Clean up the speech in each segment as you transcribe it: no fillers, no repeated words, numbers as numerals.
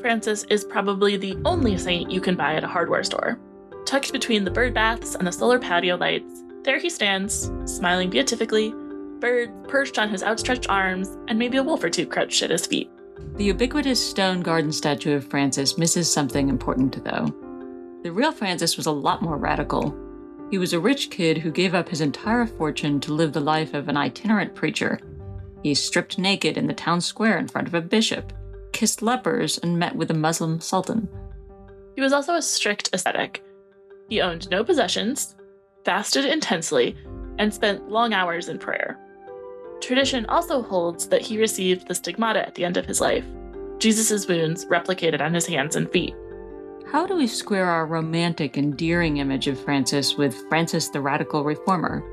Francis is probably the only saint you can buy at a hardware store. Tucked between the bird baths and the solar patio lights, there he stands, smiling beatifically, birds perched on his outstretched arms, and maybe a wolf or two crouched at his feet. The ubiquitous stone garden statue of Francis misses something important, though. The real Francis was a lot more radical. He was a rich kid who gave up his entire fortune to live the life of an itinerant preacher. He stripped naked in the town square in front of a bishop, kissed lepers, and met with a Muslim sultan. He was also a strict ascetic. He owned no possessions, fasted intensely, and spent long hours in prayer. Tradition also holds that he received the stigmata at the end of his life, Jesus' wounds replicated on his hands and feet. How do we square our romantic, endearing image of Francis with Francis the Radical Reformer?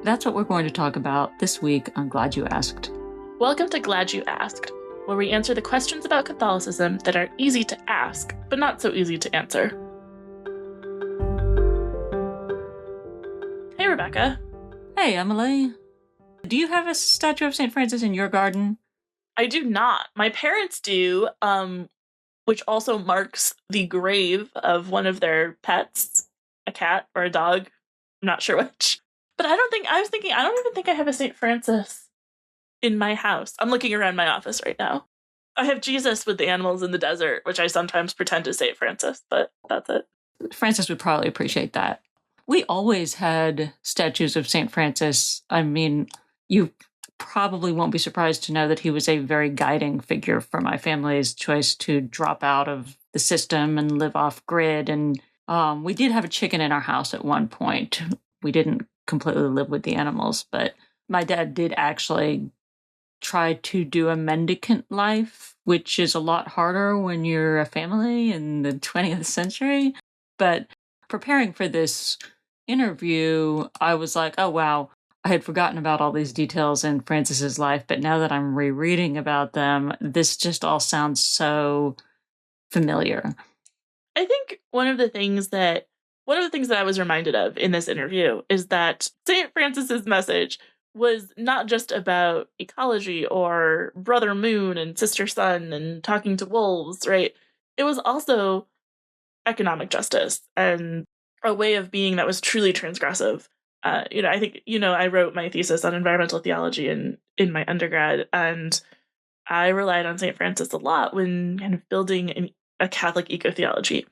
That's what we're going to talk about this week on Glad You Asked. Welcome to Glad You Asked, where we answer the questions about Catholicism that are easy to ask, but not so easy to answer. Hey, Rebecca. Hey, Emily. Do you have a statue of St. Francis in your garden? I do not. My parents do, which also marks the grave of one of their pets, a cat or a dog. I'm not sure which. But I don't even think I have a St. Francis in my house. I'm looking around my office right now. I have Jesus with the animals in the desert, which I sometimes pretend is St. Francis, but that's it. Francis would probably appreciate that. We always had statues of St. Francis. I mean, you probably won't be surprised to know that he was a very guiding figure for my family's choice to drop out of the system and live off grid. And we did have a chicken in our house at one point. We didn't completely live with the animals, but my dad did actually try to do a mendicant life, which is a lot harder when you're a family in the 20th century. But preparing for this interview, I was like, oh, wow, I had forgotten about all these details in Francis's life, but now that I'm rereading about them, this just all sounds so familiar. I think one of the things that I was reminded of in this interview is that St. Francis's message was not just about ecology or Brother Moon and Sister Sun and talking to wolves, right? It was also economic justice and a way of being that was truly transgressive. I think, I wrote my thesis on environmental theology in my undergrad, and I relied on St. Francis a lot when kind of building a Catholic eco-theology.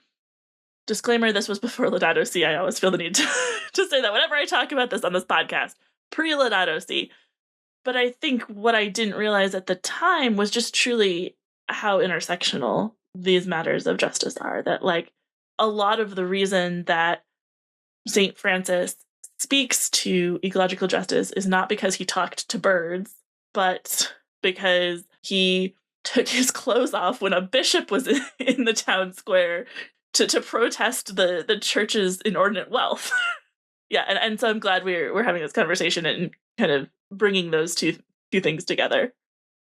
Disclaimer, this was before Laudato Si. I always feel the need to say that whenever I talk about this on this podcast, pre-Laudato Si. But I think what I didn't realize at the time was just truly how intersectional these matters of justice are. That, like, a lot of the reason that St. Francis speaks to ecological justice is not because he talked to birds, but because he took his clothes off when a bishop was in the town square to protest the church's inordinate wealth. Yeah, and so I'm glad we're having this conversation and kind of bringing those two things together.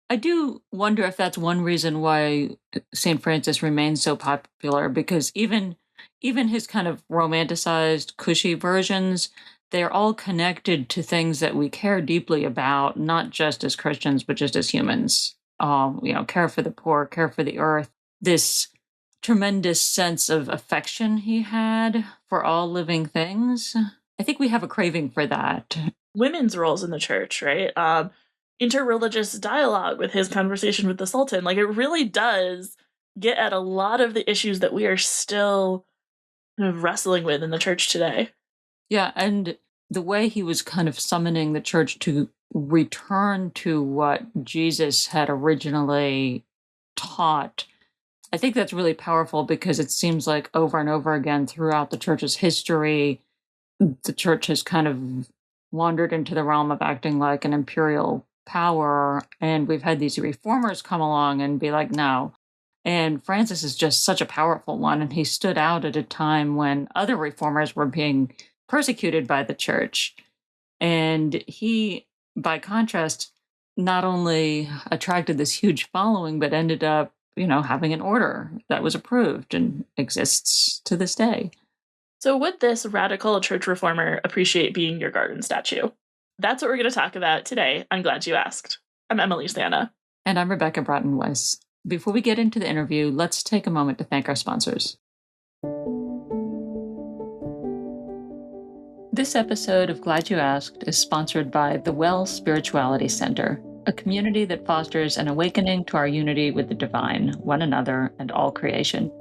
I do wonder if that's one reason why St. Francis remains so popular, because even his kind of romanticized, cushy versions, they're all connected to things that we care deeply about, not just as Christians, but just as humans. Care for the poor, care for the earth. This tremendous sense of affection he had for all living things. I think we have a craving for that. Women's roles in the church, right? Interreligious dialogue with his conversation with the Sultan. Like, it really does get at a lot of the issues that we are still kind of wrestling with in the church today. Yeah, and the way he was kind of summoning the church to return to what Jesus had originally taught, I think that's really powerful, because it seems like over and over again throughout the church's history, the church has kind of wandered into the realm of acting like an imperial power, and we've had these reformers come along and be like, no. And Francis is just such a powerful one, and he stood out at a time when other reformers were being persecuted by the church. And he, by contrast, not only attracted this huge following, but ended up, having an order that was approved and exists to this day. So would this radical church reformer appreciate being your garden statue? That's what we're going to talk about today. I'm glad you asked. I'm Emily Santa. And I'm Rebecca Bratton-Weiss. Before we get into the interview, let's take a moment to thank our sponsors. This episode of Glad You Asked is sponsored by the Well Spirituality Center, a community that fosters an awakening to our unity with the divine, one another, and all creation.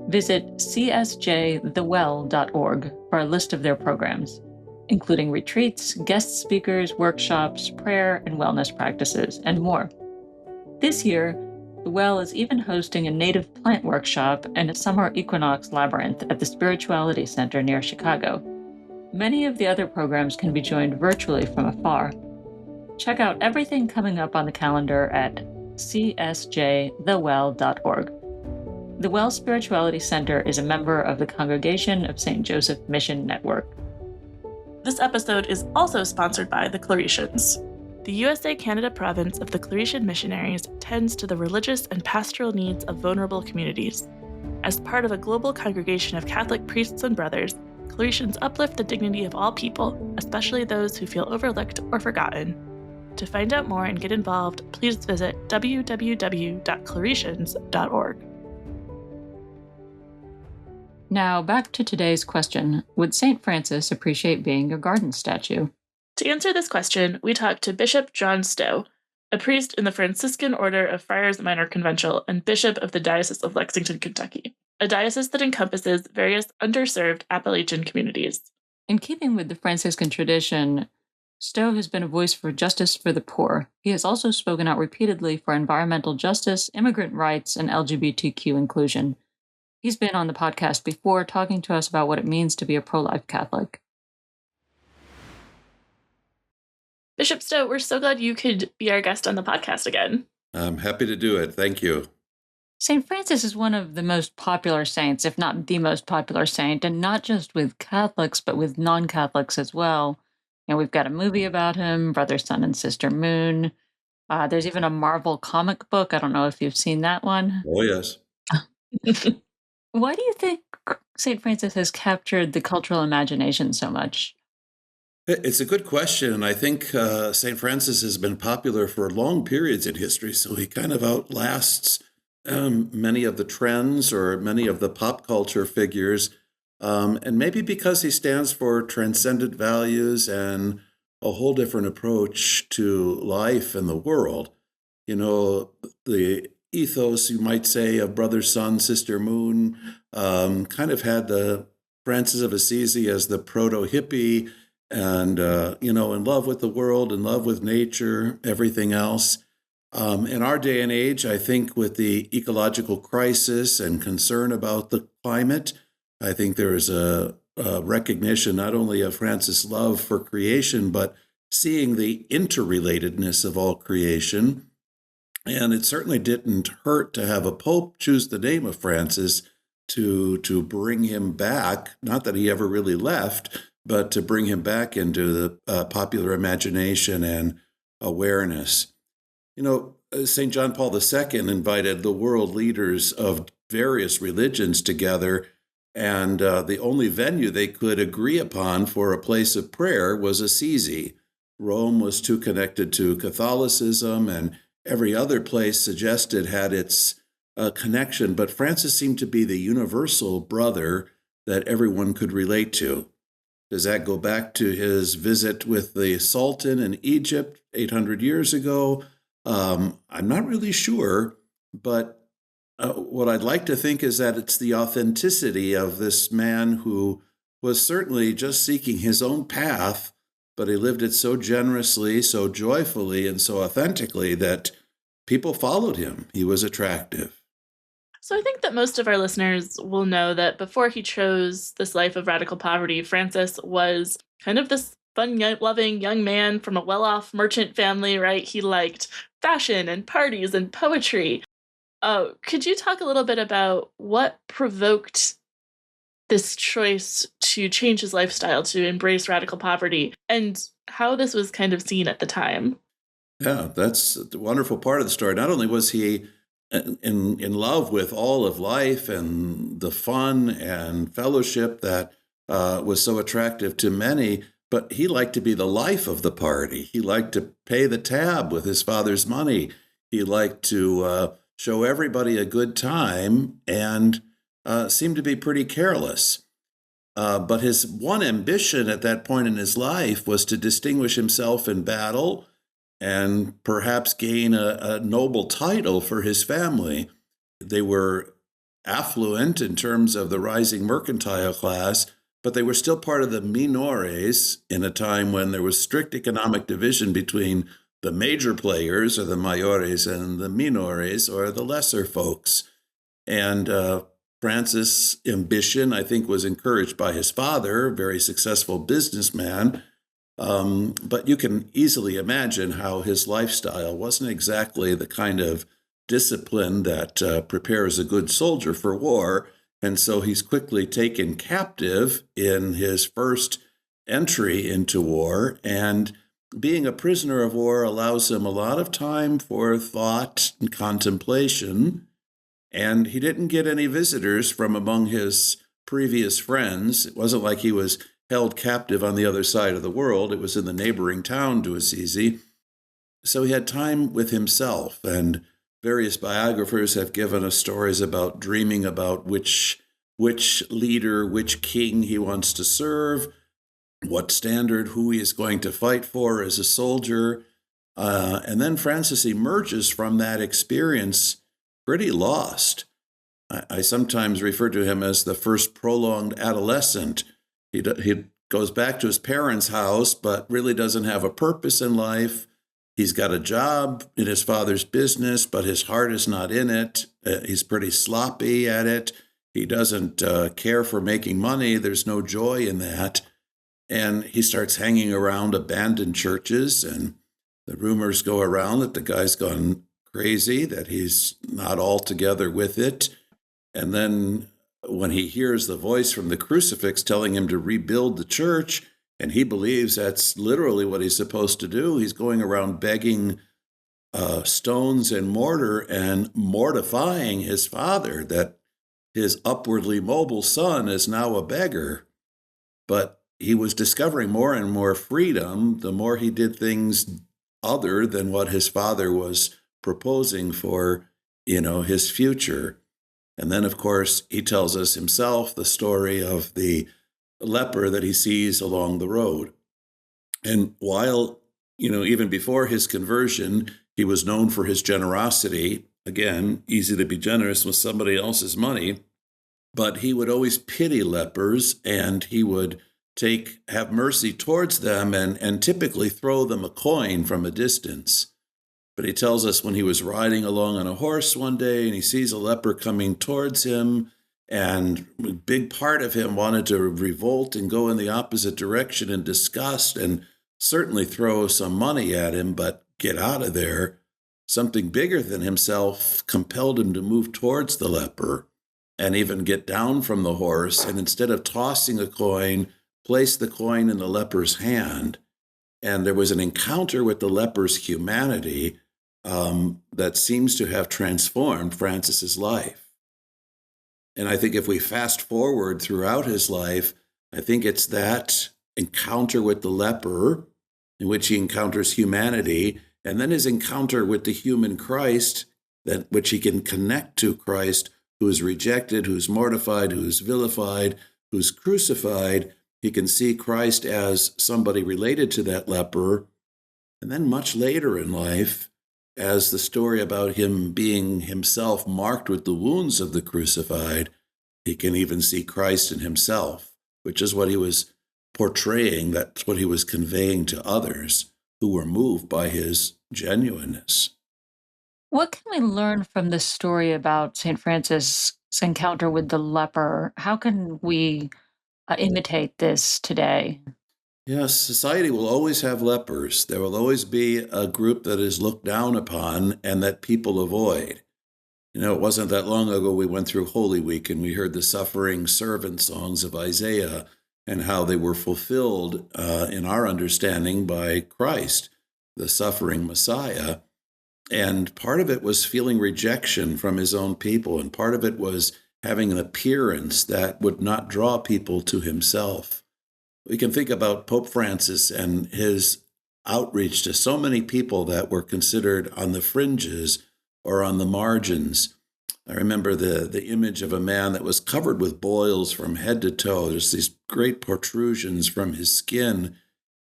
Visit csjthewell.org for a list of their programs, including retreats, guest speakers, workshops, prayer and wellness practices, and more. This year, the Well is even hosting a native plant workshop and a summer equinox labyrinth at the Spirituality Center near Chicago. Many of the other programs can be joined virtually from afar. Check out everything coming up on the calendar at csjthewell.org. The Well Spirituality Center is a member of the Congregation of St. Joseph Mission Network. This episode is also sponsored by the Claretians. The USA-Canada province of the Claretian missionaries tends to the religious and pastoral needs of vulnerable communities. As part of a global congregation of Catholic priests and brothers, Claretians uplift the dignity of all people, especially those who feel overlooked or forgotten. To find out more and get involved, please visit www.claretians.org. Now, back to today's question. Would St. Francis appreciate being a garden statue? To answer this question, we talked to Bishop John Stowe, a priest in the Franciscan Order of Friars Minor Conventual and Bishop of the Diocese of Lexington, Kentucky, a diocese that encompasses various underserved Appalachian communities. In keeping with the Franciscan tradition, Stowe has been a voice for justice for the poor. He has also spoken out repeatedly for environmental justice, immigrant rights, and LGBTQ inclusion. He's been on the podcast before, talking to us about what it means to be a pro-life Catholic. Bishop Stowe, we're so glad you could be our guest on the podcast again. I'm happy to do it. Thank you. St. Francis is one of the most popular saints, if not the most popular saint, and not just with Catholics, but with non-Catholics as well. We've got a movie about him, Brother, Sun, and Sister Moon. There's even a Marvel comic book. I don't know if you've seen that one. Oh, yes. Why do you think St. Francis has captured the cultural imagination so much? It's a good question. And I think St. Francis has been popular for long periods in history, so he kind of outlasts many of the trends or many of the pop culture figures. And maybe because he stands for transcendent values and a whole different approach to life and the world. The ethos, you might say, of Brother, Sun, Sister Moon kind of had the Francis of Assisi as the proto-hippie and, in love with the world, in love with nature, everything else. In our day and age, I think with the ecological crisis and concern about the climate, I think there is a recognition not only of Francis' love for creation, but seeing the interrelatedness of all creation. And it certainly didn't hurt to have a pope choose the name of Francis to bring him back, not that he ever really left, but to bring him back into the popular imagination and awareness. St. John Paul II invited the world leaders of various religions together, and the only venue they could agree upon for a place of prayer was Assisi. Rome was too connected to Catholicism, and every other place suggested had its connection, but Francis seemed to be the universal brother that everyone could relate to. Does that go back to his visit with the Sultan in Egypt 800 years ago? I'm not really sure, but what I'd like to think is that it's the authenticity of this man who was certainly just seeking his own path, but he lived it so generously, so joyfully, and so authentically that people followed him. He was attractive. So I think that most of our listeners will know that before he chose this life of radical poverty, Francis was kind of this fun-loving young man from a well-off merchant family, right? He liked fashion and parties and poetry. Could you talk a little bit about what provoked this choice to change his lifestyle, to embrace radical poverty, and how this was kind of seen at the time? Yeah, that's the wonderful part of the story. Not only was he in love with all of life and the fun and fellowship that was so attractive to many, but he liked to be the life of the party. He liked to pay the tab with his father's money. He liked to show everybody a good time, and seemed to be pretty careless. But his one ambition at that point in his life was to distinguish himself in battle and perhaps gain a noble title for his family. They were affluent in terms of the rising mercantile class, but they were still part of the minores in a time when there was strict economic division between the major players, or the mayores, and the minores, or the lesser folks. And Francis' ambition, I think, was encouraged by his father, a very successful businessman. But you can easily imagine how his lifestyle wasn't exactly the kind of discipline that prepares a good soldier for war. And so he's quickly taken captive in his first entry into war. And being a prisoner of war allows him a lot of time for thought and contemplation. And he didn't get any visitors from among his previous friends. It wasn't like he was held captive on the other side of the world. It was in the neighboring town to Assisi. So he had time with himself, and various biographers have given us stories about dreaming about which leader, which king he wants to serve, what standard, who he is going to fight for as a soldier. And then Francis emerges from that experience pretty lost. I sometimes refer to him as the first prolonged adolescent. He goes back to his parents' house, but really doesn't have a purpose in life. He's got a job in his father's business, but his heart is not in it. He's pretty sloppy at it. He doesn't care for making money. There's no joy in that. And he starts hanging around abandoned churches, and the rumors go around that the guy's gone crazy, that he's not altogether with it. And then when he hears the voice from the crucifix telling him to rebuild the church, and he believes that's literally what he's supposed to do, he's going around begging stones and mortar and mortifying his father that his upwardly mobile son is now a beggar. But he was discovering more and more freedom the more he did things other than what his father was proposing for, his future. And then, of course, he tells us himself the story of the leper that he sees along the road. And while, even before his conversion, he was known for his generosity. Again, easy to be generous with somebody else's money. But he would always pity lepers, and he would have mercy towards them and typically throw them a coin from a distance. But he tells us when he was riding along on a horse one day and he sees a leper coming towards him, and a big part of him wanted to revolt and go in the opposite direction in disgust and certainly throw some money at him, but get out of there. Something bigger than himself compelled him to move towards the leper and even get down from the horse, and instead of tossing a coin, place the coin in the leper's hand. And there was an encounter with the leper's humanity that seems to have transformed Francis's life. And I think if we fast forward throughout his life, I think it's that encounter with the leper in which he encounters humanity, and then his encounter with the human Christ, that which he can connect to Christ, who is rejected, who's mortified, who's vilified, who's crucified. He can see Christ as somebody related to that leper. And then much later in life, as the story about him being himself marked with the wounds of the crucified, he can even see Christ in himself, which is what he was portraying. That's what he was conveying to others who were moved by his genuineness. What can we learn from this story about St. Francis' encounter with the leper? How can we imitate this today? Yes, society will always have lepers. There will always be a group that is looked down upon and that people avoid. It wasn't that long ago we went through Holy Week and we heard the suffering servant songs of Isaiah and how they were fulfilled in our understanding by Christ, the suffering Messiah. And part of it was feeling rejection from his own people, and part of it was having an appearance that would not draw people to himself. We can think about Pope Francis and his outreach to so many people that were considered on the fringes or on the margins. I remember the image of a man that was covered with boils from head to toe. There's these great protrusions from his skin.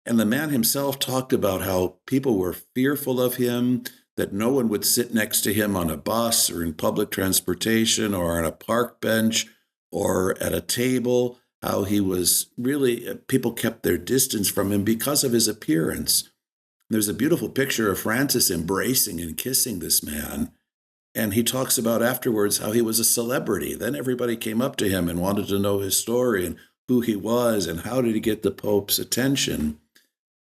And the man himself talked about how people were fearful of him, that no one would sit next to him on a bus or in public transportation or on a park bench or at a table, how he was really, people kept their distance from him because of his appearance. There's a beautiful picture of Francis embracing and kissing this man. And he talks about afterwards how he was a celebrity. Then everybody came up to him and wanted to know his story and who he was and how did he get the Pope's attention.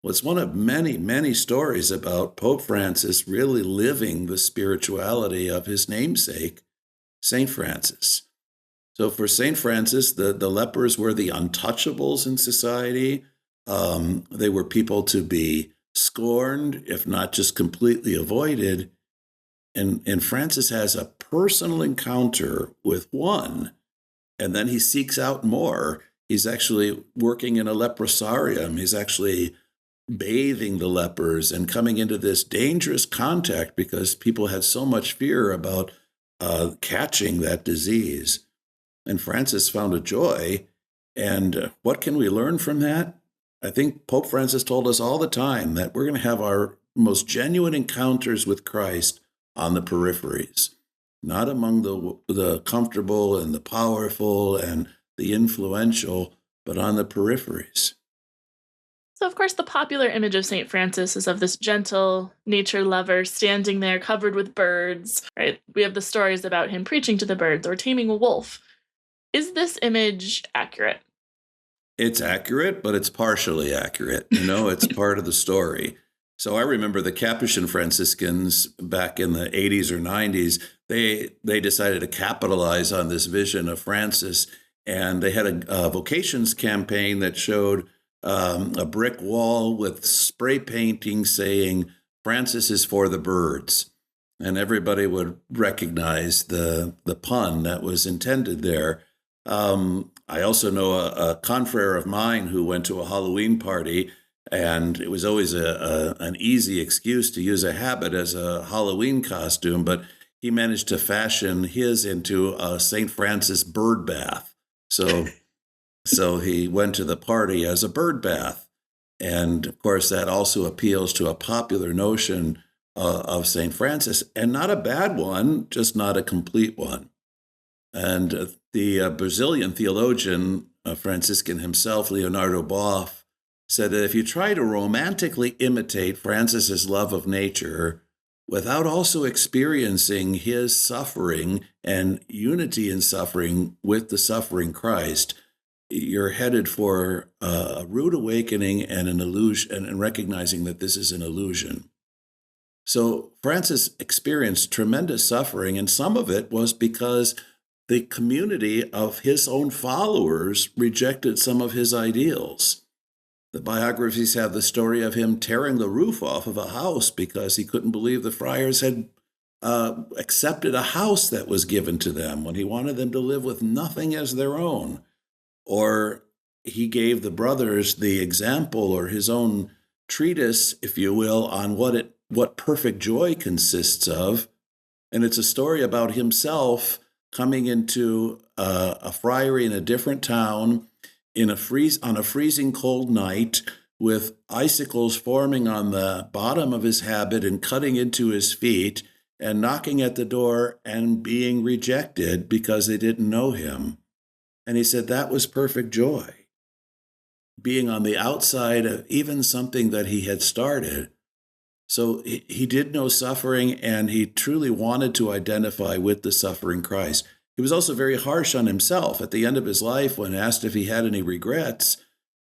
Well, it's one of many, many stories about Pope Francis really living the spirituality of his namesake, St. Francis. So for St. Francis, the lepers were the untouchables in society. They were people to be scorned, if not just completely avoided. And Francis has a personal encounter with one, and then he seeks out more. He's actually working in a leprosarium. He's actually bathing the lepers and coming into this dangerous contact because people had so much fear about catching that disease. And Francis found a joy. And what can we learn from that? I think Pope Francis told us all the time that we're going to have our most genuine encounters with Christ on the peripheries, not among the comfortable and the powerful and the influential, but on the peripheries. So, of course, the popular image of St. Francis is of this gentle nature lover standing there covered with birds, right? We have the stories about him preaching to the birds or taming a wolf. Is this image accurate? It's accurate, but it's partially accurate. It's part of the story. So I remember the Capuchin Franciscans back in the 80s or 90s, they decided to capitalize on this vision of Francis, and they had a vocations campaign that showed a brick wall with spray painting saying, "Francis is for the birds." And everybody would recognize the pun that was intended there. I also know a confrere of mine who went to a Halloween party, and it was always an easy excuse to use a habit as a Halloween costume, but he managed to fashion his into a St. Francis bird bath. So he went to the party as a bird bath. And of course, that also appeals to a popular notion of St. Francis, and not a bad one, just not a complete one. And the Brazilian theologian, Franciscan himself, Leonardo Boff, said that if you try to romantically imitate Francis's love of nature without also experiencing his suffering and unity in suffering with the suffering Christ, you're headed for a rude awakening and an illusion, and recognizing that this is an illusion. So Francis experienced tremendous suffering, and some of it was because the community of his own followers rejected some of his ideals. The biographies have the story of him tearing the roof off of a house because he couldn't believe the friars had accepted a house that was given to them when he wanted them to live with nothing as their own. Or he gave the brothers the example, or his own treatise, if you will, on what perfect joy consists of. And it's a story about himself coming into a friary in a different town on a freezing cold night, with icicles forming on the bottom of his habit and cutting into his feet, and knocking at the door and being rejected because they didn't know him. And he said that was perfect joy, being on the outside of even something that he had started. So he did know suffering, and he truly wanted to identify with the suffering Christ. He was also very harsh on himself. At the end of his life, when asked if he had any regrets,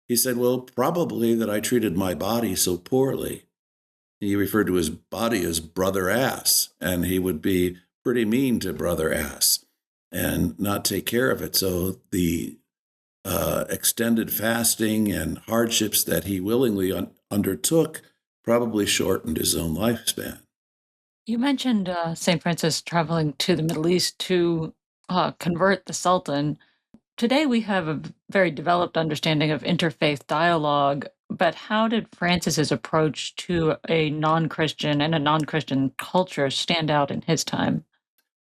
he said, well, probably that I treated my body so poorly. He referred to his body as brother ass, and he would be pretty mean to brother ass and not take care of it. So the extended fasting and hardships that he willingly undertook probably shortened his own lifespan. You mentioned St. Francis traveling to the Middle East to convert the Sultan. Today we have a very developed understanding of interfaith dialogue, But how did Francis's approach to a non-Christian and a non-Christian culture stand out in his time?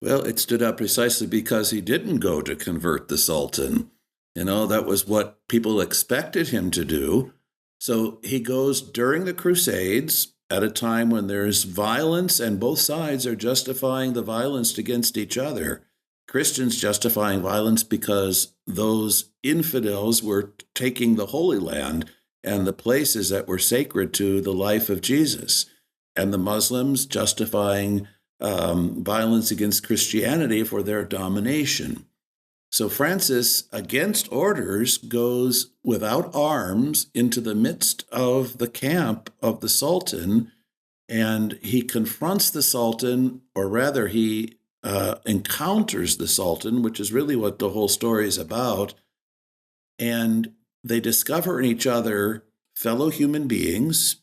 Well, it stood out precisely because he didn't go to convert the Sultan. That was what people expected him to do. So he goes during the Crusades at a time when there's violence and both sides are justifying the violence against each other. Christians justifying violence because those infidels were taking the Holy Land and the places that were sacred to the life of Jesus, and the Muslims justifying violence against Christianity for their domination. So Francis, against orders, goes without arms into the midst of the camp of the Sultan, and he confronts the Sultan, or rather he encounters the Sultan, which is really what the whole story is about, and they discover in each other fellow human beings,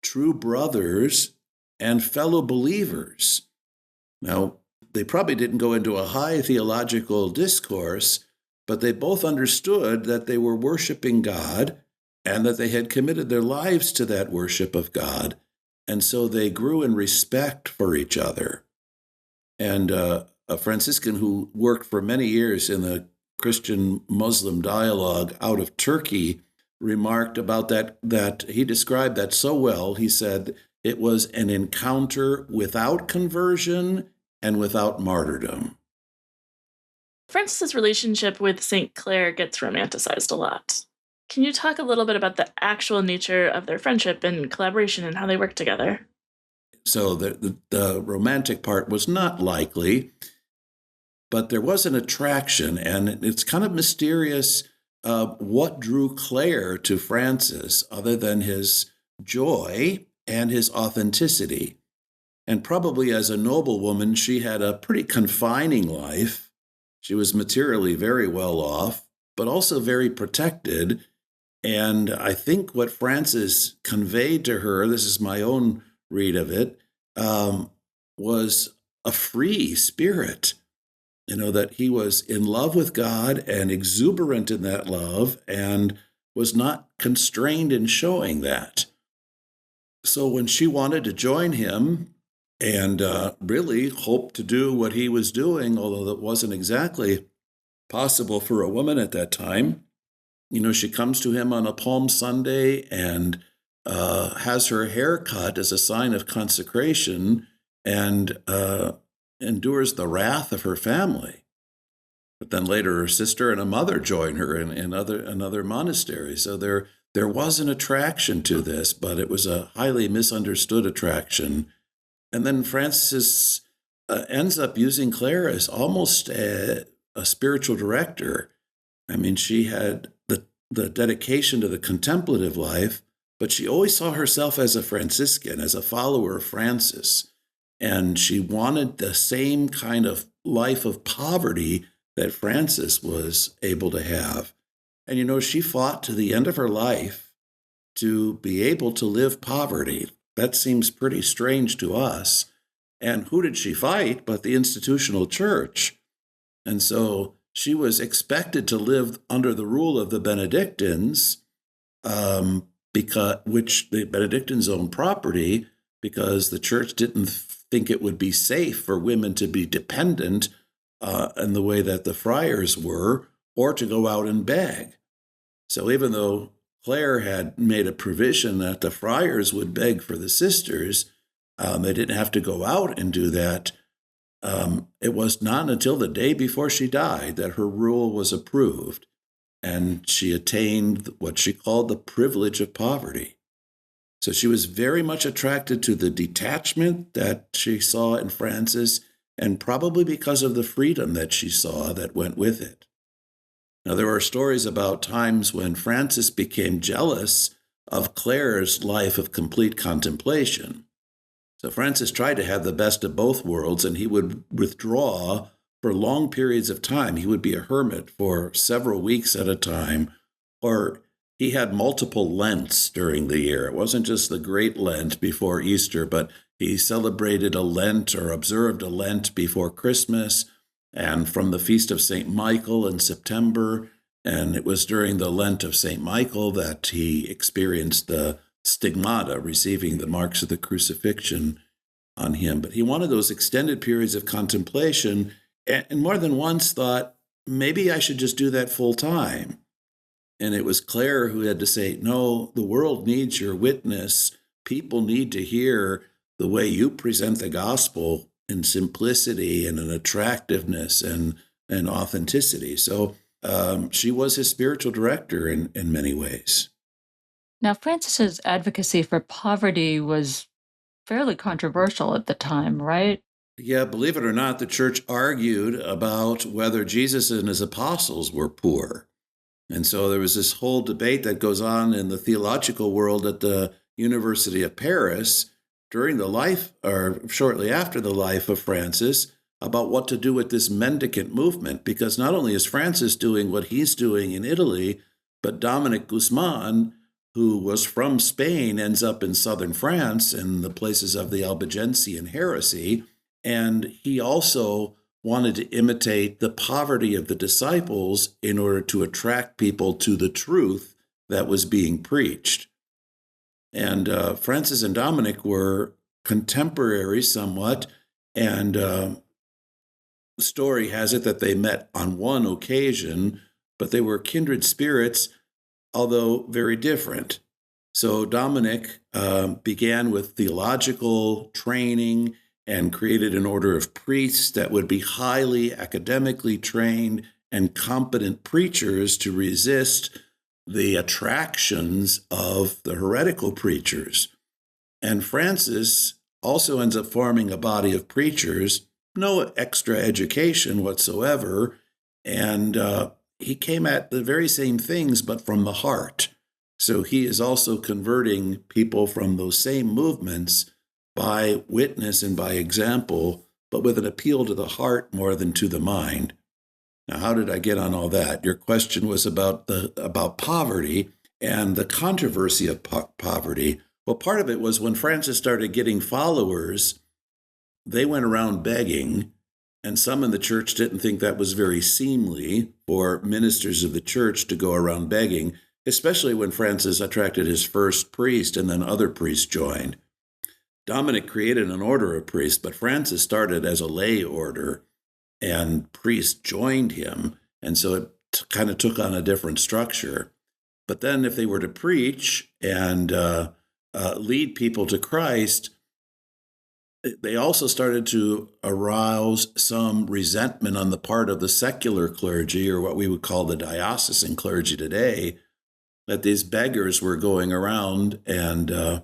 true brothers, and fellow believers. Now, they probably didn't go into a high theological discourse, but they both understood that they were worshiping God and that they had committed their lives to that worship of God. And so they grew in respect for each other. And a Franciscan who worked for many years in the Christian-Muslim dialogue out of Turkey remarked about that he described that so well. He said it was an encounter without conversion and without martyrdom. Francis's relationship with St. Clare gets romanticized a lot. Can you talk a little bit about the actual nature of their friendship and collaboration and how they work together? So the romantic part was not likely, but there was an attraction, and it's kind of mysterious what drew Clare to Francis other than his joy and his authenticity. And probably as a noblewoman, she had a pretty confining life. She was materially very well off, but also very protected. And I think what Francis conveyed to her, this is my own read of it, was a free spirit. That he was in love with God and exuberant in that love and was not constrained in showing that. So when she wanted to join him and really hoped to do what he was doing, although that wasn't exactly possible for a woman at that time, she comes to him on a Palm Sunday and has her hair cut as a sign of consecration and endures the wrath of her family. But then later her sister and a mother join her in another monastery. So there was an attraction to this, but it was a highly misunderstood attraction. And then Francis ends up using Clare as almost a spiritual director. I mean, she had the dedication to the contemplative life, but she always saw herself as a Franciscan, as a follower of Francis. And she wanted the same kind of life of poverty that Francis was able to have. And, she fought to the end of her life to be able to live poverty. That seems pretty strange to us. And who did she fight but the institutional church? And so she was expected to live under the rule of the Benedictines, which the Benedictines owned property, because the church didn't think it would be safe for women to be dependent in the way that the friars were, or to go out and beg. So even though Clare had made a provision that the friars would beg for the sisters, they didn't have to go out and do that. It was not until the day before she died that her rule was approved, and she attained what she called the privilege of poverty. So she was very much attracted to the detachment that she saw in Francis, and probably because of the freedom that she saw that went with it. Now, there are stories about times when Francis became jealous of Clare's life of complete contemplation. So Francis tried to have the best of both worlds, and he would withdraw for long periods of time. He would be a hermit for several weeks at a time, or he had multiple Lents during the year. It wasn't just the Great Lent before Easter, but he celebrated a Lent or observed a Lent before Christmas, and from the Feast of St. Michael in September. And it was during the Lent of St. Michael that he experienced the stigmata, receiving the marks of the crucifixion on him. But he wanted those extended periods of contemplation, and more than once thought, maybe I should just do that full time. And it was Clare who had to say, no, the world needs your witness. People need to hear the way you present the gospel in simplicity and in attractiveness and authenticity. So she was his spiritual director in many ways. Now, Francis's advocacy for poverty was fairly controversial at the time, right? Yeah, believe it or not, the church argued about whether Jesus and his apostles were poor. And so there was this whole debate that goes on in the theological world at the University of Paris during the life, or shortly after the life of Francis, about what to do with this mendicant movement. Because not only is Francis doing what he's doing in Italy, but Dominic Guzman, who was from Spain, ends up in southern France in the places of the Albigensian heresy. And he also wanted to imitate the poverty of the disciples in order to attract people to the truth that was being preached. And Francis and Dominic were contemporaries somewhat, and the story has it that they met on one occasion, but they were kindred spirits, although very different. So Dominic began with theological training and created an order of priests that would be highly academically trained and competent preachers to resist the attractions of the heretical preachers. And Francis also ends up forming a body of preachers, no extra education whatsoever, and he came at the very same things, but from the heart. So he is also converting people from those same movements by witness and by example, but with an appeal to the heart more than to the mind. Now, how did I get on all that? Your question was about poverty and the controversy of poverty. Well, part of it was when Francis started getting followers, they went around begging, and some in the church didn't think that was very seemly for ministers of the church to go around begging, especially when Francis attracted his first priest and then other priests joined. Dominic created an order of priests, but Francis started as a lay order, and priests joined him, and so it kind of took on a different structure. But then if they were to preach and lead people to Christ, they also started to arouse some resentment on the part of the secular clergy, or what we would call the diocesan clergy today, that these beggars were going around and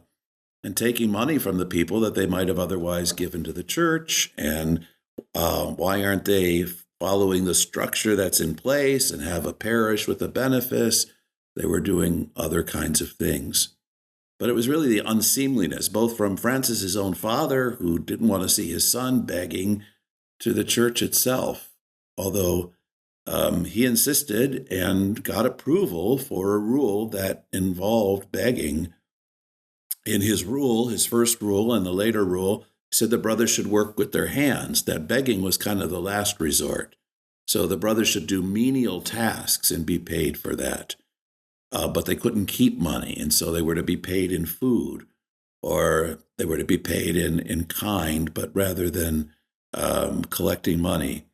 taking money from the people that they might have otherwise given to the church. And why aren't they following the structure that's in place and have a parish with a benefice? They were doing other kinds of things. But it was really the unseemliness, both from Francis's own father, who didn't want to see his son begging, to the church itself, although he insisted and got approval for a rule that involved begging. In his rule, his first rule and the later rule, said the brothers should work with their hands, that begging was kind of the last resort. So the brothers should do menial tasks and be paid for that. But they couldn't keep money, and so they were to be paid in food, or they were to be paid in kind, but rather than collecting money.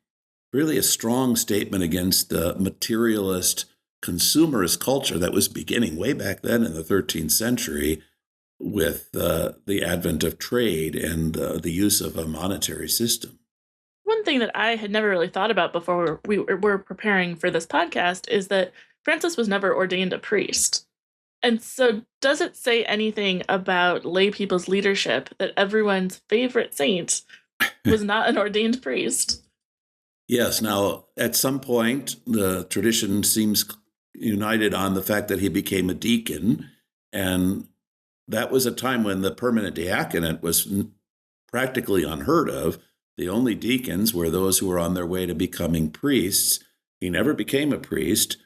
Really a strong statement against the materialist, consumerist culture that was beginning way back then in the 13th century with the advent of trade and the use of a monetary system. One thing that I had never really thought about before we were preparing for this podcast is that Francis was never ordained a priest. And so does it say anything about lay people's leadership that everyone's favorite saint was not an ordained priest? Yes. Now, at some point, the tradition seems united on the fact that he became a deacon, and that was a time when the permanent diaconate was practically unheard of. The only deacons were those who were on their way to becoming priests. He never became a priest.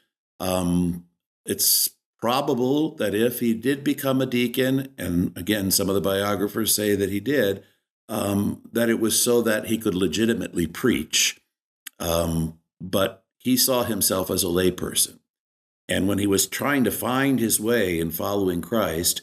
It's probable that if he did become a deacon, and again, some of the biographers say that he did, that it was so that he could legitimately preach. But he saw himself as a layperson. And when he was trying to find his way in following Christ,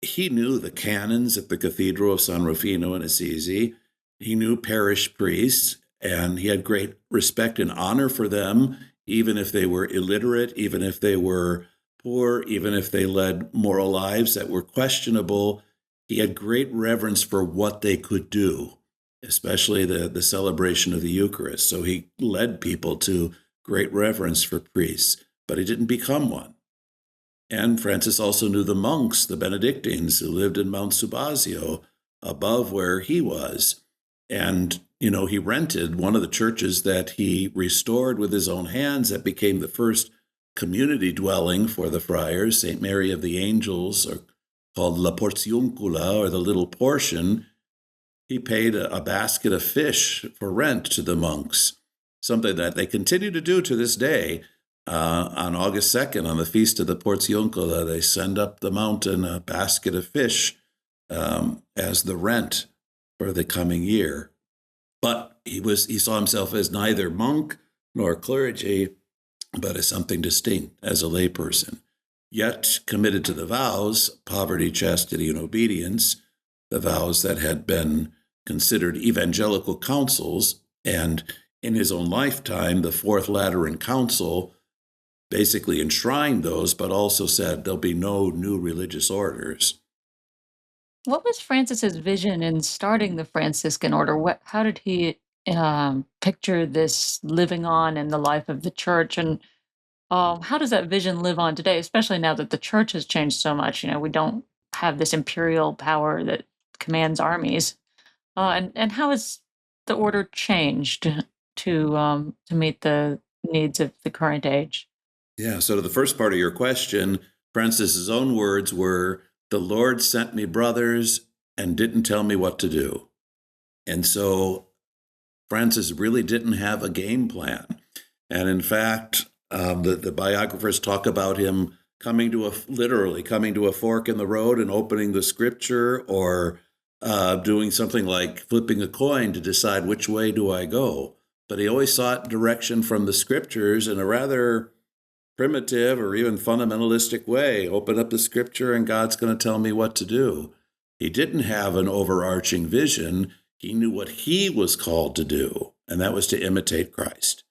he knew the canons at the Cathedral of San Rufino in Assisi. He knew parish priests, and he had great respect and honor for them, even if they were illiterate, even if they were poor, even if they led moral lives that were questionable. He had great reverence for what they could do, especially the celebration of the Eucharist. So he led people to great reverence for priests, but he didn't become one. And Francis also knew the monks, the Benedictines, who lived in Mount Subasio, above where he was. And, he rented one of the churches that he restored with his own hands that became the first community dwelling for the friars, St. Mary of the Angels, or called La Porziuncula, or the Little Portion. He paid a basket of fish for rent to the monks, something that they continue to do to this day. On August 2nd, on the Feast of the Porziuncula, they send up the mountain a basket of fish as the rent for the coming year. But he saw himself as neither monk nor clergy, but as something distinct, as a layperson, yet committed to the vows, poverty, chastity, and obedience, the vows that had been considered evangelical counsels. And in his own lifetime, the Fourth Lateran Council basically enshrined those, but also said there'll be no new religious orders. What was Francis's vision in starting the Franciscan order? How did he picture this living on in the life of the church? And how does that vision live on today, especially now that the church has changed so much? We don't have this imperial power that commands armies. And how has the order changed to meet the needs of the current age? Yeah, so to the first part of your question, Francis's own words were, "The Lord sent me brothers and didn't tell me what to do." And so Francis really didn't have a game plan. And in fact, the biographers talk about him literally coming to a fork in the road and opening the scripture, or doing something like flipping a coin to decide which way do I go. But he always sought direction from the scriptures in a rather primitive or even fundamentalistic way. Open up the scripture and God's going to tell me what to do. He didn't have an overarching vision. He knew what he was called to do, and that was to imitate Christ.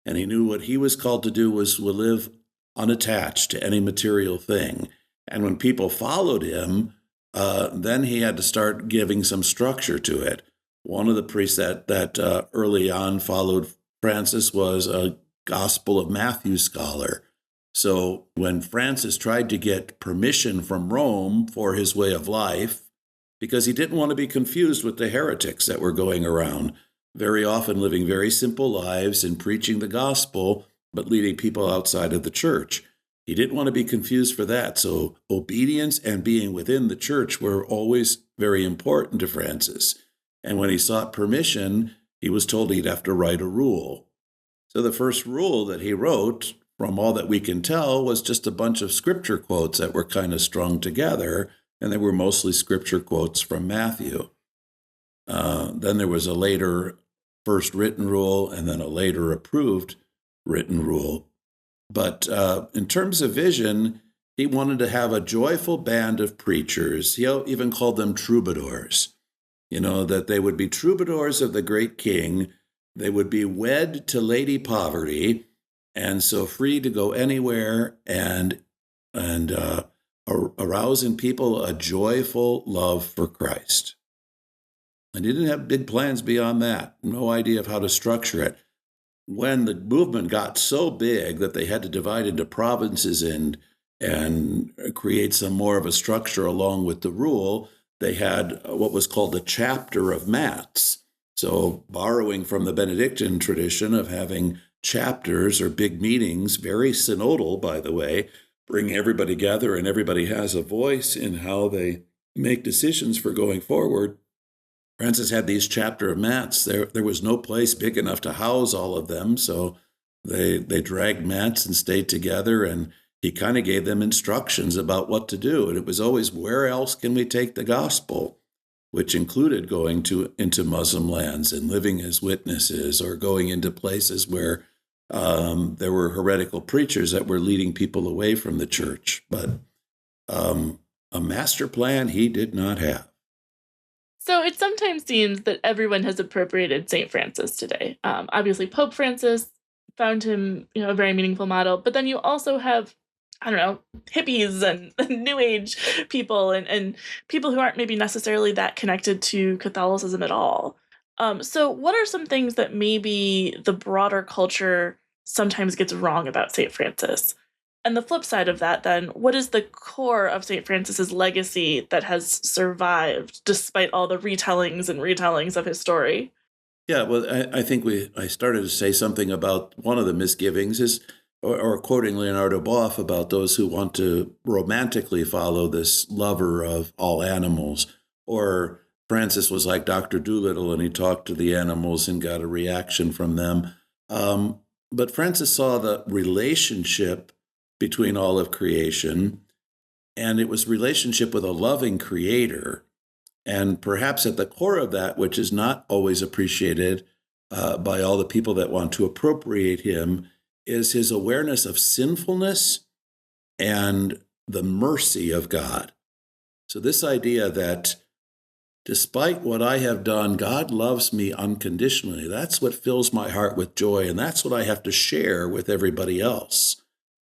And he knew what he was called to do was to live unattached to any material thing. And when people followed him, then he had to start giving some structure to it. One of the priests that early on followed Francis was a Gospel of Matthew scholar. So when Francis tried to get permission from Rome for his way of life, because he didn't want to be confused with the heretics that were going around, very often living very simple lives and preaching the gospel, but leading people outside of the church. He didn't want to be confused for that. So obedience and being within the church were always very important to Francis. And when he sought permission, he was told he'd have to write a rule. So the first rule that he wrote, from all that we can tell, was just a bunch of scripture quotes that were kind of strung together, and they were mostly scripture quotes from Matthew. Then there was a later first written rule, and then a later approved written rule. But in terms of vision, he wanted to have a joyful band of preachers. He even called them troubadours. That they would be troubadours of the great king. They would be wed to Lady Poverty, and so free to go anywhere and arouse in people a joyful love for Christ. And he didn't have big plans beyond that, no idea of how to structure it. When the movement got so big that they had to divide into provinces and create some more of a structure along with the rule, they had what was called the chapter of Mats. So borrowing from the Benedictine tradition of having chapters or big meetings, very synodal, by the way, bring everybody together and everybody has a voice in how they make decisions for going forward. Francis had these chapter of mats. There was no place big enough to house all of them, so they dragged mats and stayed together, and he kind of gave them instructions about what to do. And it was always, where else can we take the gospel? Which included going into Muslim lands and living as witnesses, or going into places where There were heretical preachers that were leading people away from the church, but a master plan he did not have. So it sometimes seems that everyone has appropriated St. Francis today. Obviously, Pope Francis found him, a very meaningful model. But then you also have, I don't know, hippies and New Age people and people who aren't maybe necessarily that connected to Catholicism at all. So what are some things that maybe the broader culture sometimes gets wrong about St. Francis? And the flip side of that, then, what is the core of St. Francis's legacy that has survived despite all the retellings of his story? Yeah, well, I think I started to say something about one of the misgivings is, or quoting Leonardo Boff about those who want to romantically follow this lover of all animals, or Francis was like Dr. Dolittle and he talked to the animals and got a reaction from them. But Francis saw the relationship between all of creation, and it was relationship with a loving creator. And perhaps at the core of that, which is not always appreciated by all the people that want to appropriate him, is his awareness of sinfulness and the mercy of God. So this idea that despite what I have done, God loves me unconditionally. That's what fills my heart with joy, and that's what I have to share with everybody else.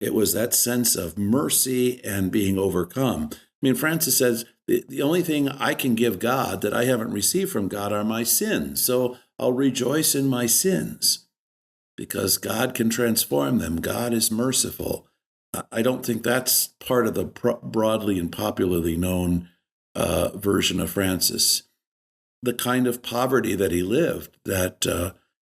It was that sense of mercy and being overcome. I mean, Francis says, the only thing I can give God that I haven't received from God are my sins. So I'll rejoice in my sins because God can transform them. God is merciful. I don't think that's part of the broadly and popularly known version of Francis. The kind of poverty that he lived, that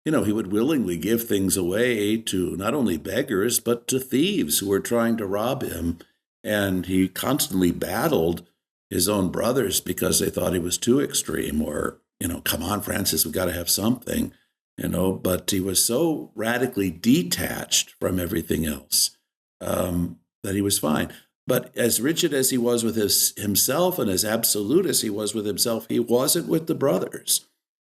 he would willingly give things away to not only beggars, but to thieves who were trying to rob him. And he constantly battled his own brothers because they thought he was too extreme or, come on, Francis, we got to have something, but he was so radically detached from everything else that he was fine. But as rigid as he was with himself and as absolute as he was with himself, he wasn't with the brothers.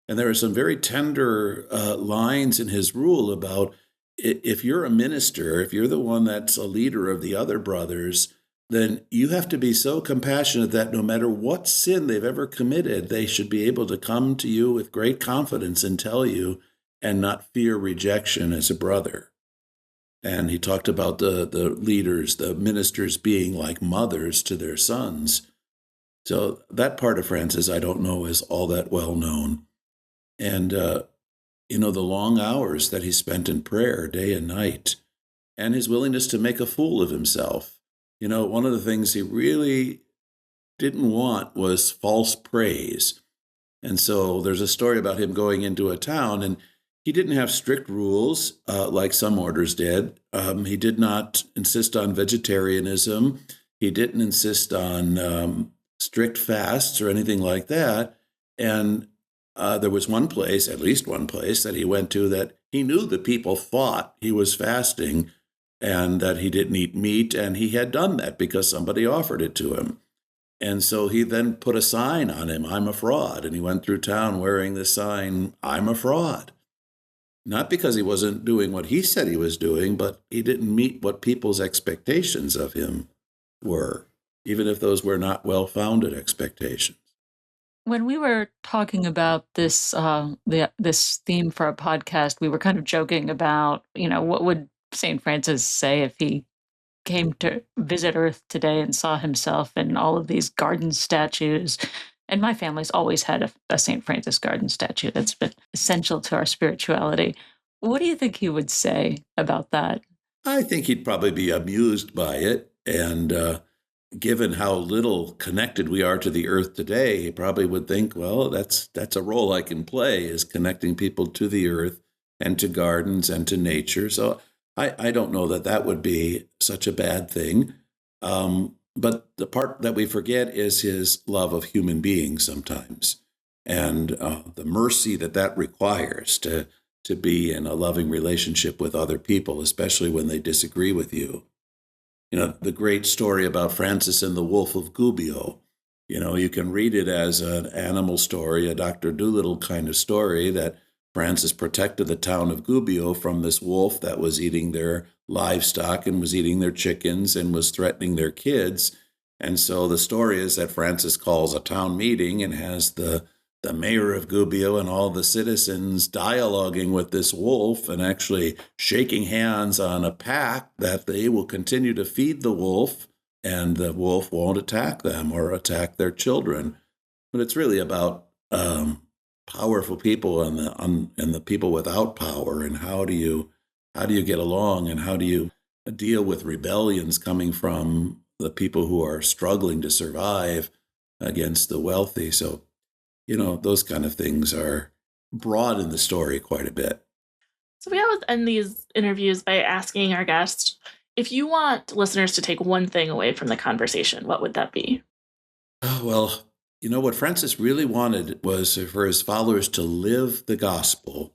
And there are some very tender lines in his rule about if you're a minister, if you're the one that's a leader of the other brothers, then you have to be so compassionate that no matter what sin they've ever committed, they should be able to come to you with great confidence and tell you and not fear rejection as a brother. And he talked about the leaders, the ministers being like mothers to their sons. So that part of Francis, I don't know, is all that well known. And, the long hours that he spent in prayer day and night, and his willingness to make a fool of himself. One of the things he really didn't want was false praise. And so there's a story about him going into a town, and he didn't have strict rules like some orders did. He did not insist on vegetarianism. He didn't insist on strict fasts or anything like that. And there was one place, at least one place, that he went to that he knew the people thought he was fasting and that he didn't eat meat, and he had done that because somebody offered it to him. And so he then put a sign on him, "I'm a fraud," and he went through town wearing the sign, "I'm a fraud." Not because he wasn't doing what he said he was doing, but he didn't meet what people's expectations of him were, even if those were not well-founded expectations. When we were talking about this this theme for our podcast, we were kind of joking about, what would St. Francis say if he came to visit Earth today and saw himself in all of these garden statues. And my family's always had a St. Francis garden statue that's been essential to our spirituality. What do you think he would say about that? I think he'd probably be amused by it, and given how little connected we are to the earth today, he probably would think, well, that's a role I can play, is connecting people to the earth and to gardens and to nature. So I don't know that would be such a bad thing. But the part that we forget is his love of human beings sometimes, and the mercy that requires to be in a loving relationship with other people, especially when they disagree with you. The great story about Francis and the Wolf of Gubbio. You can read it as an animal story, a Dr. Dolittle kind of story that Francis protected the town of Gubbio from this wolf that was eating their livestock and was eating their chickens and was threatening their kids. And so the story is that Francis calls a town meeting and has the mayor of Gubbio and all the citizens dialoguing with this wolf and actually shaking hands on a pact that they will continue to feed the wolf and the wolf won't attack them or attack their children. But it's really about powerful people and the people without power, and how do you get along, and how do you deal with rebellions coming from the people who are struggling to survive against the wealthy. So, those kind of things are broad in the story quite a bit. So we always end these interviews by asking our guests, if you want listeners to take one thing away from the conversation, what would that be? Oh, well, what Francis really wanted was for his followers to live the gospel.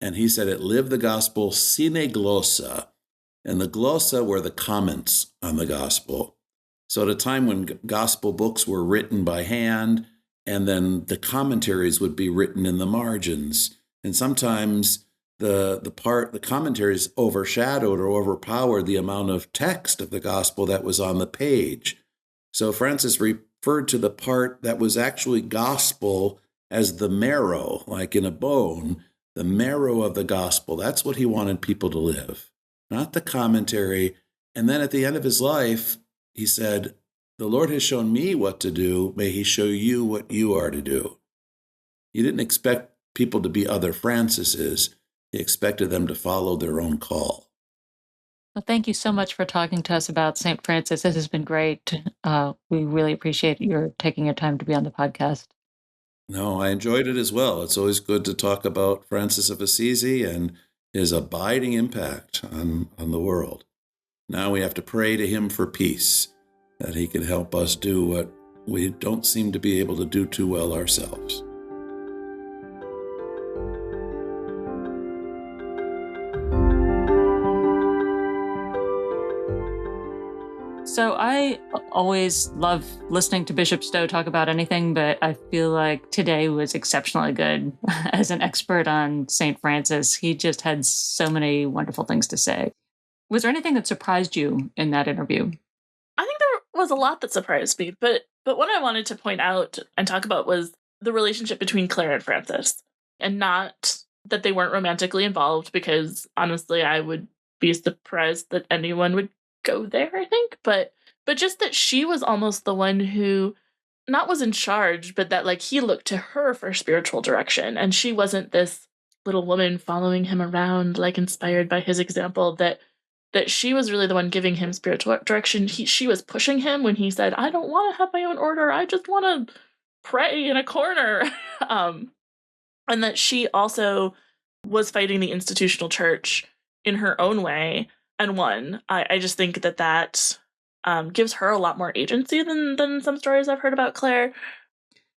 And he said live the gospel sine glossa. And the glossa were the comments on the gospel. So at a time when gospel books were written by hand, and then the commentaries would be written in the margins. And sometimes the commentaries overshadowed or overpowered the amount of text of the gospel that was on the page. So Francis referred to the part that was actually gospel as the marrow, like in a bone, the marrow of the gospel. That's what he wanted people to live, not the commentary. And then at the end of his life, he said, the Lord has shown me what to do. May he show you what you are to do. He didn't expect people to be other Francises. He expected them to follow their own call. Well, thank you so much for talking to us about St. Francis. This has been great. We really appreciate your taking your time to be on the podcast. No, I enjoyed it as well. It's always good to talk about Francis of Assisi and his abiding impact on the world. Now we have to pray to him for peace, that he can help us do what we don't seem to be able to do too well ourselves. So I always love listening to Bishop Stowe talk about anything, but I feel like today was exceptionally good. As an expert on St. Francis, he just had so many wonderful things to say. Was there anything that surprised you in that interview? I think there was a lot that surprised me, but what I wanted to point out and talk about was the relationship between Clare and Francis, and not that they weren't romantically involved, because honestly, I would be surprised that anyone would go there, I think, but just that she was almost the one who not was in charge, but that he looked to her for spiritual direction, and she wasn't this little woman following him around, inspired by his example, that she was really the one giving him spiritual direction. She was pushing him when he said, I don't want to have my own order, I just want to pray in a corner. And that she also was fighting the institutional church in her own way and won. I just think that gives her a lot more agency than some stories I've heard about Clare.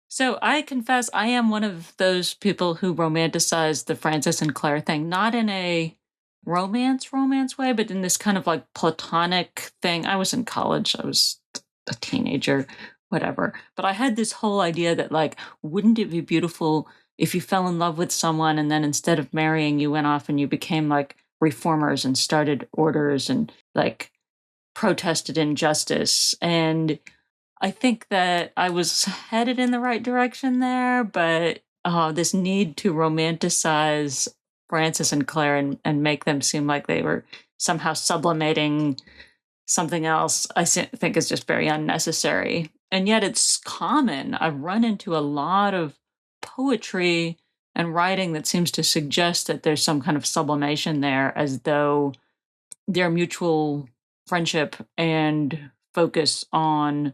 So I confess I am one of those people who romanticize the Francis and Clare thing, not in a romance way, but in this kind of platonic thing. I was in college, I was a teenager, whatever. But I had this whole idea that wouldn't it be beautiful if you fell in love with someone and then instead of marrying, you went off and you became reformers and started orders and protested injustice. And I think that I was headed in the right direction there, but this need to romanticize Francis and Clare and make them seem like they were somehow sublimating something else, I think is just very unnecessary. And yet it's common. I've run into a lot of poetry and writing that seems to suggest that there's some kind of sublimation there, as though their mutual friendship and focus on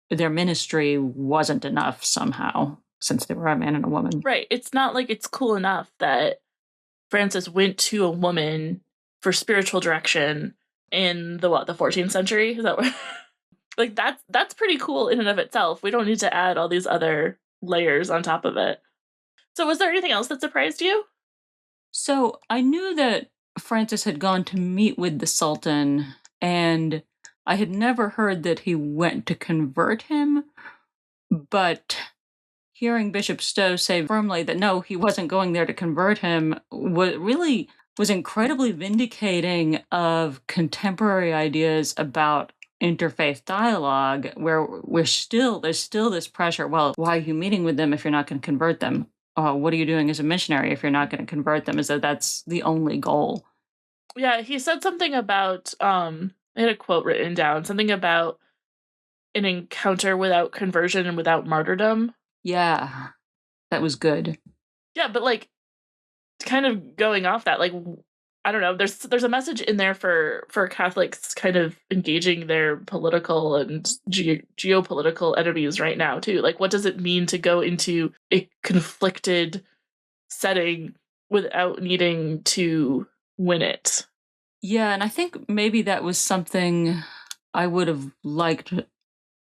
their ministry wasn't enough somehow, since they were a man and a woman. Right. It's not it's cool enough that Francis went to a woman for spiritual direction in the 14th century? Is that what? That's pretty cool in and of itself. We don't need to add all these other layers on top of it. So was there anything else that surprised you? So I knew that Francis had gone to meet with the Sultan, and I had never heard that he went to convert him, but hearing Bishop Stowe say firmly that no, he wasn't going there to convert him, really was incredibly vindicating of contemporary ideas about interfaith dialogue, where there's still this pressure. Well, why are you meeting with them if you're not going to convert them? What are you doing as a missionary if you're not going to convert them? As though that's the only goal. Yeah, he said something about I had a quote written down, something about an encounter without conversion and without martyrdom. Yeah, that was good. Yeah, but like, kind of going off that, like, I don't know, there's a message in there for Catholics kind of engaging their political and geopolitical enemies right now too. Like, what does it mean to go into a conflicted setting without needing to win it? Yeah, and I think maybe that was something I would have liked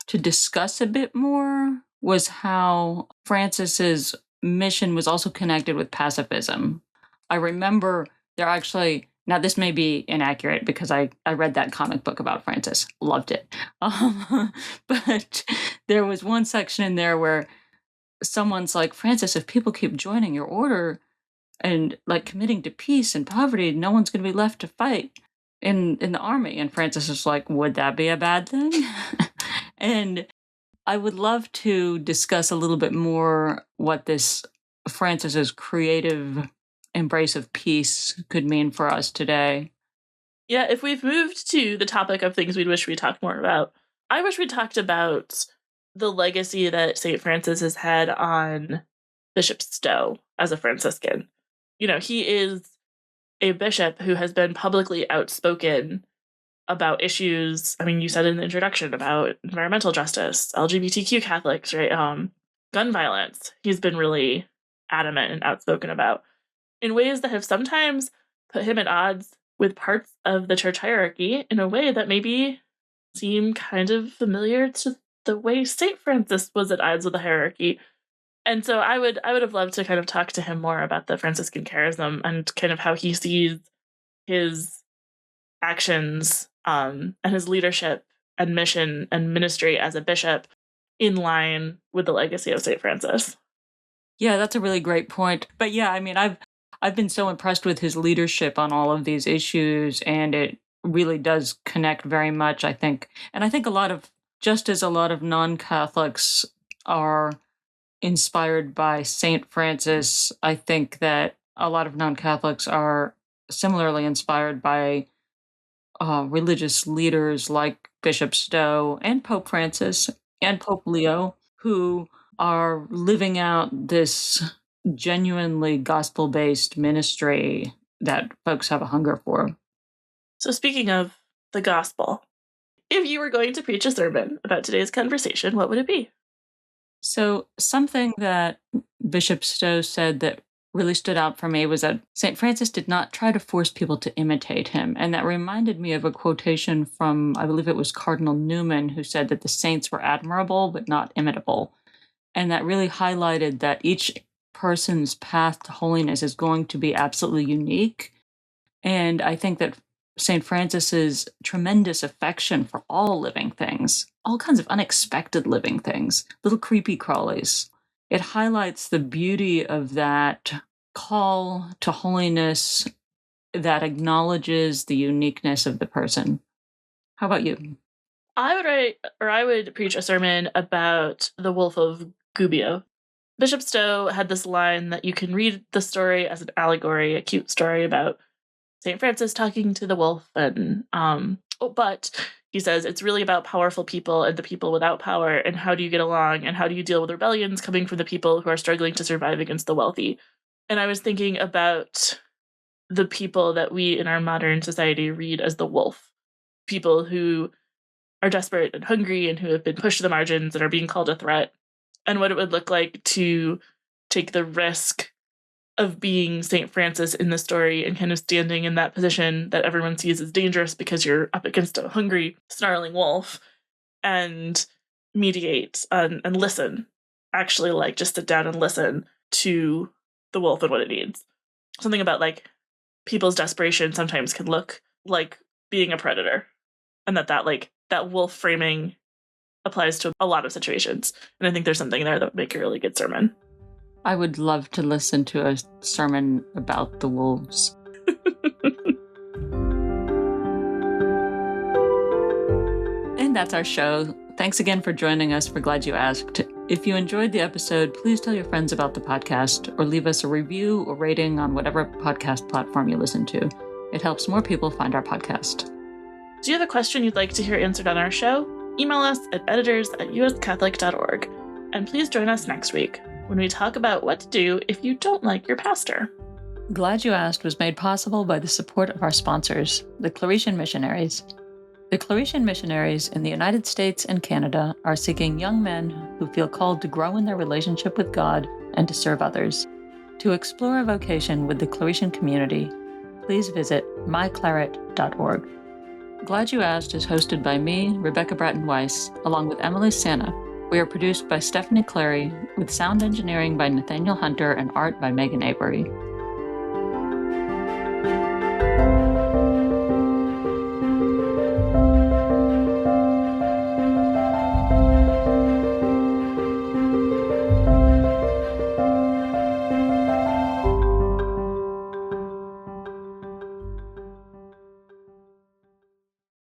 to discuss a bit more, was how Francis's mission was also connected with pacifism. I remember there actually, now this may be inaccurate because I read that comic book about Francis, loved it. But there was one section in there where someone's like, Francis, if people keep joining your order and like committing to peace and poverty, no one's going to be left to fight in the army. And Francis is like, would that be a bad thing? And I would love to discuss a little bit more what this Francis's creative embrace of peace could mean for us today. Yeah, if we've moved to the topic of things we'd wish we talked more about, I wish we talked about the legacy that St. Francis has had on Bishop Stowe as a Franciscan. You know, he is a bishop who has been publicly outspoken about issues. I mean, you said in the introduction about environmental justice, LGBTQ Catholics, right? Gun violence. He's been really adamant and outspoken about in ways that have sometimes put him at odds with parts of the church hierarchy in a way that maybe seem kind of familiar to the way St. Francis was at odds with the hierarchy. And so I would have loved to kind of talk to him more about the Franciscan charism and kind of how he sees his actions and his leadership and mission and ministry as a bishop in line with the legacy of St. Francis. Yeah, that's a really great point. But yeah, I mean, I've been so impressed with his leadership on all of these issues, and it really does connect very much, I think. And I think just as a lot of non-Catholics are inspired by St. Francis, I think that a lot of non-Catholics are similarly inspired by religious leaders like Bishop Stowe and Pope Francis and Pope Leo, who are living out this genuinely gospel-based ministry that folks have a hunger for. So speaking of the gospel, if you were going to preach a sermon about today's conversation, what would it be? So something that Bishop Stowe said that really stood out for me was that St. Francis did not try to force people to imitate him. And that reminded me of a quotation from, I believe it was Cardinal Newman, who said that the saints were admirable but not imitable. And that really highlighted that each person's path to holiness is going to be absolutely unique. And I think that St. Francis's tremendous affection for all living things, all kinds of unexpected living things, little creepy crawlies, it highlights the beauty of that call to holiness that acknowledges the uniqueness of the person. How about you? I would preach a sermon about the Wolf of Gubbio. Bishop Stowe had this line that you can read the story as an allegory, a cute story about St. Francis talking to the wolf, and but he says it's really about powerful people and the people without power, and how do you get along, and how do you deal with rebellions coming from the people who are struggling to survive against the wealthy. And I was thinking about the people that we in our modern society read as the wolf, people who are desperate and hungry and who have been pushed to the margins and are being called a threat, and what it would look like to take the risk of being St. Francis in the story and kind of standing in that position that everyone sees as dangerous because you're up against a hungry, snarling wolf, and mediate and listen. Actually, like, just sit down and listen to the wolf and what it needs. Something about, like, people's desperation sometimes can look like being a predator. And that wolf framing applies to a lot of situations. And I think there's something there that would make a really good sermon. I would love to listen to a sermon about the wolves. And that's our show. Thanks again for joining us for Glad You Asked. If you enjoyed the episode, please tell your friends about the podcast or leave us a review or rating on whatever podcast platform you listen to. It helps more people find our podcast. Do you have a question you'd like to hear answered on our show? Email us at editors@uscatholic.org. And please join us next week when we talk about what to do if you don't like your pastor. Glad You Asked was made possible by the support of our sponsors, the Claretian Missionaries. The Claretian Missionaries in the United States and Canada are seeking young men who feel called to grow in their relationship with God and to serve others. To explore a vocation with the Claretian community, please visit myclaret.org. Glad You Asked is hosted by me, Rebecca Bratton-Weiss, along with Emily Santa. We are produced by Stephanie Clary, with sound engineering by Nathaniel Hunter and art by Megan Avery.